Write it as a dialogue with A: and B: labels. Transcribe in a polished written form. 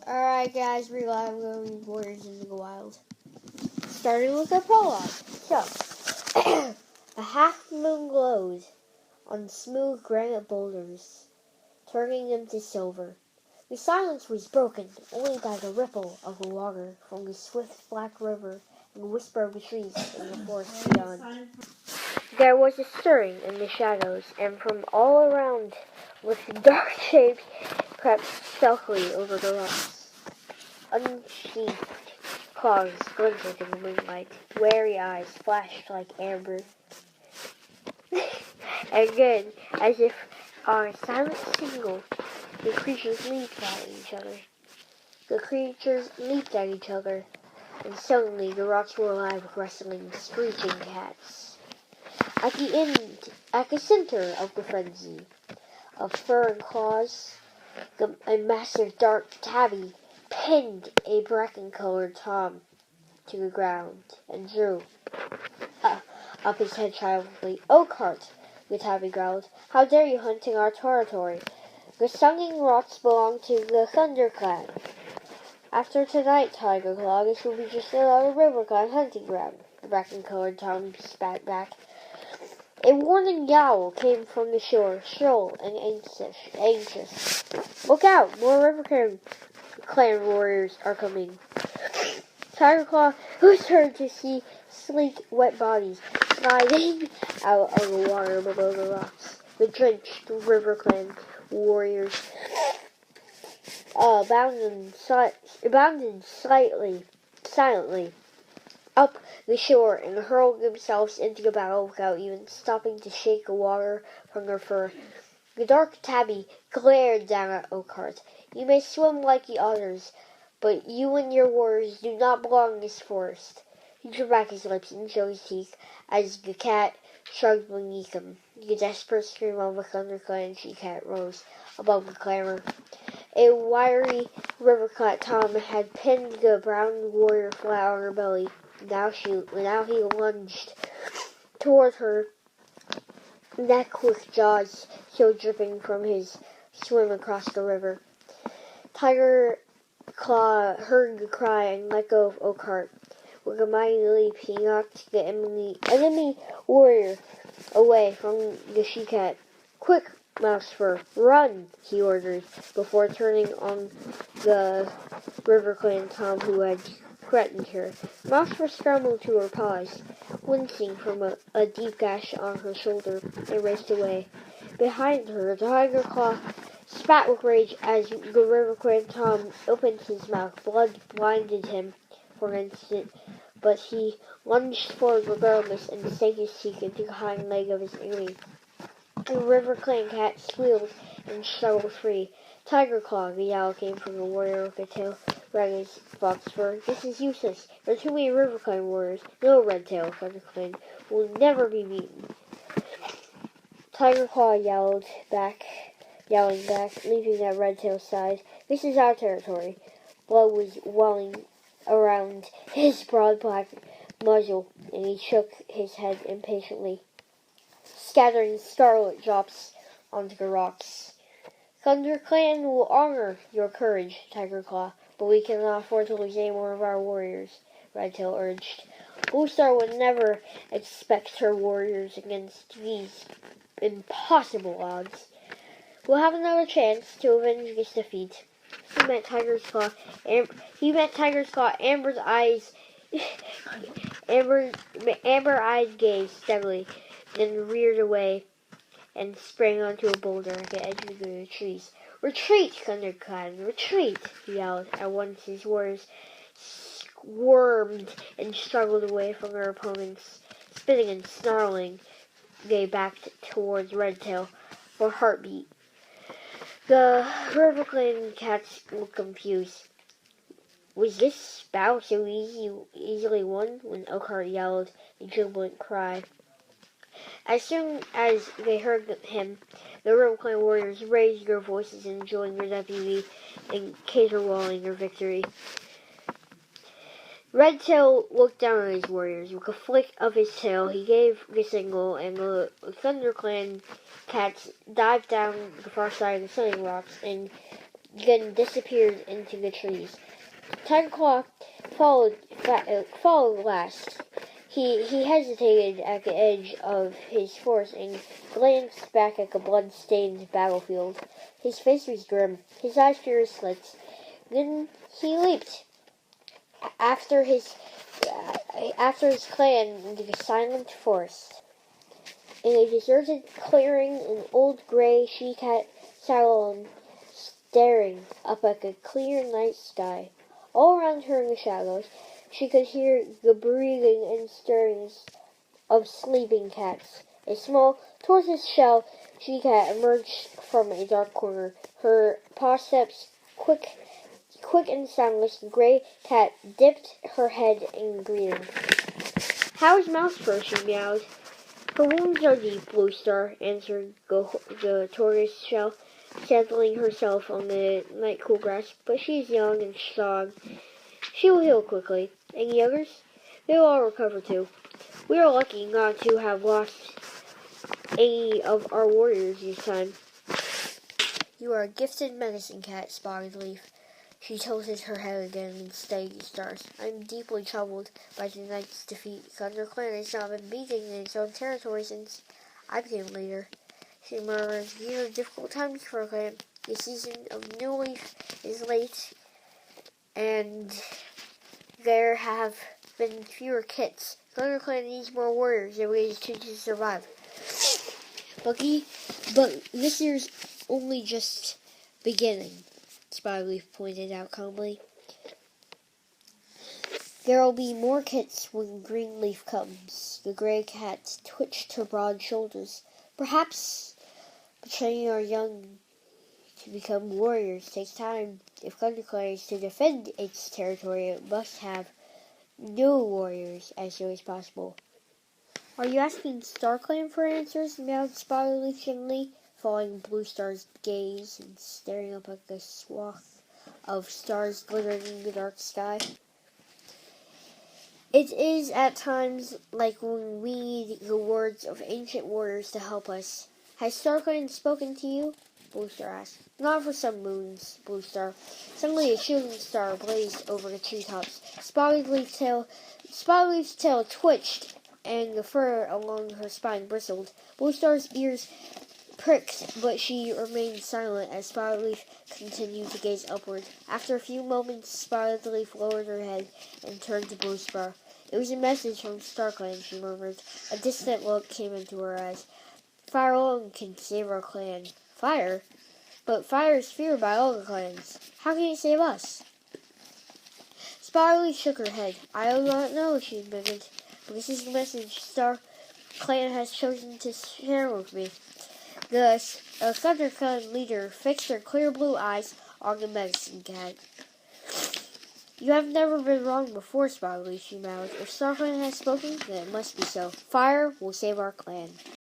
A: Alright guys, we're going to be Warriors in the Wild. Starting with the prologue. So, a half moon glows on smooth granite boulders, turning them to silver. The silence was broken only by the ripple of the water from the swift black river and the whisper of the trees in the forest beyond. There was a stirring in the shadows, and from all around, with dark shapes crept stealthily over the rocks. Unsheathed claws glinted in the moonlight. Wary eyes flashed like amber. Again, as if on a silent signal, the creatures leaped at each other. And suddenly the rocks were alive with wrestling, screeching cats. At the center of the frenzy of fur and claws, a massive dark tabby pinned a bracken-colored tom to the ground and drew up his head triumphantly. "Oakheart," the tabby growled, "how dare you hunt in our territory? The Sunging Rocks belong to the Thunder Clan. After tonight, Tiger Claw, this will be just another River Clan hunting ground," the bracken-colored tom spat back. A warning yowl came from the shore, shrill and anxious. "Look out! More River Clan warriors are coming." Tiger Claw was turned to see sleek, wet bodies sliding out of the water below the rocks. The drenched River Clan warriors bounded silently up the shore and hurled themselves into the battle without even stopping to shake the water from their fur. The dark tabby glared down at Oakheart. "You may swim like the others, but you and your warriors do not belong in this forest." He drew back his lips and showed his teeth as the cat shrugged beneath him. The desperate scream of a Thunder Clan she-cat rose above the clamor. A wiry River Clan tom had pinned the brown warrior flat on her belly. Now he lunged toward her neck with jaws still dripping from his swim across the river. Tiger Claw heard the cry and let go of Oakheart. With a mighty leap, he knocked the enemy warrior away from the she-cat. "Quick, Mousefur, run!" he ordered, before turning on the River Clan tom who had threatened her. Mousefur scrambled to her paws, wincing from a deep gash on her shoulder, and raced away. Behind her, Tiger Claw spat with rage as the River Clan tom opened his mouth. Blood blinded him for an instant, but he lunged forward regardless and sank his teeth into the hind leg of his enemy. The River Clan cat squealed and struggled free. "Tiger Claw," the yowl came from the warrior with a tail wagging his fox fur. "This is useless. There are too many River Clan warriors. No, Redtail, Thunder Clan will never be beaten." Tiger Claw yowling back, leaping at Redtail's side. "This is our territory." Blood was welling around his broad black muzzle, and he shook his head impatiently, scattering scarlet drops onto the rocks. "Thunder Clan will honor your courage, Tiger Claw, but we cannot afford to lose any more of our warriors," Redtail urged. "Bluestar would never expect her warriors against these impossible odds. We'll have another chance to avenge this defeat." He met Tiger's Claw, Amber's eyes, amber-eyed gaze steadily, then reared away and sprang onto a boulder at the edge of the trees. "Retreat, Thunder Clan, retreat!" he yelled. At once his warriors squirmed and struggled away from their opponents. Spitting and snarling, they backed towards Redtail for heartbeat. The River Clan cats looked confused. Was this battle so easily won? When Oakheart yelled a jubilant cry. As soon as they heard him, the River Clan warriors raised their voices and joined their deputy in caterwauling their victory. Redtail looked down at his warriors. With a flick of his tail, he gave the signal, and the Thunder Clan cats dived down the far side of the Sunging Rocks and then disappeared into the trees. Tightclaw followed last. He hesitated at the edge of his forest and glanced back at the blood-stained battlefield. His face was grim, his eyes fierce slits. Then he leaped after his clan into the silent forest. In a deserted clearing, an old gray she-cat sat alone, staring up at the clear night sky. All around her in the shadows, she could hear the breathing and stirrings of sleeping cats. A small tortoise-shell she-cat emerged from a dark corner, her paw steps quick and soundless. The gray cat dipped her head in greeting. "How is Mousefur?" she meowed. "Her wounds are deep, Blue Star," answered the tortoise-shell, settling herself on the night-cool grass. "But she is young and strong. She will heal quickly. And the others? They will all recover too. We are lucky not to have lost any of our warriors this time." "You are a gifted medicine cat, Spotted Leaf." She tilted her head again and studied the stars. "I am deeply troubled by tonight's defeat. ThunderClan has not been beaten in its own territory since I became leader." She murmured, "These are difficult times for a clan. The season of New Leaf is late, and there have been fewer kits. ThunderClan needs more warriors and ways to survive." But this year's only just beginning," Spotted Leaf pointed out calmly. "There'll be more kits when Green Leaf comes." The gray cat twitched her broad shoulders. "Perhaps, but training our young to become warriors takes time. If ThunderClan is to defend its territory, it must have new warriors as soon as possible." "Are you asking StarClan for answers?" meowed Spotted Leaf gently, following Blue Star's gaze and staring up at the swath of stars glittering in the dark sky. "It is at times like when we need the words of ancient warriors to help us." "Has StarClan spoken to you?" Blue Star asked. "Not for some moons, Blue Star." Suddenly a shooting star blazed over the treetops. Spotted Leaf's tail twitched, and the fur along her spine bristled. Blue Star's ears pricked, but she remained silent as Spotted Leaf continued to gaze upward. After a few moments, Spotted Leaf lowered her head and turned to Blue Star. "It was a message from StarClan," she murmured. A distant look came into her eyes. "Fire alone can save our clan." "Fire? But fire is feared by all the clans. How can it save us?" Spotted Leaf shook her head. "I do not know," she admitted. "But this is the message StarClan has chosen to share with me." The ThunderClan leader fixed her clear blue eyes on the medicine cat. "You have never been wrong before, Spotted Leaf," she mouthed. "If StarClan has spoken, then it must be so. Fire will save our clan."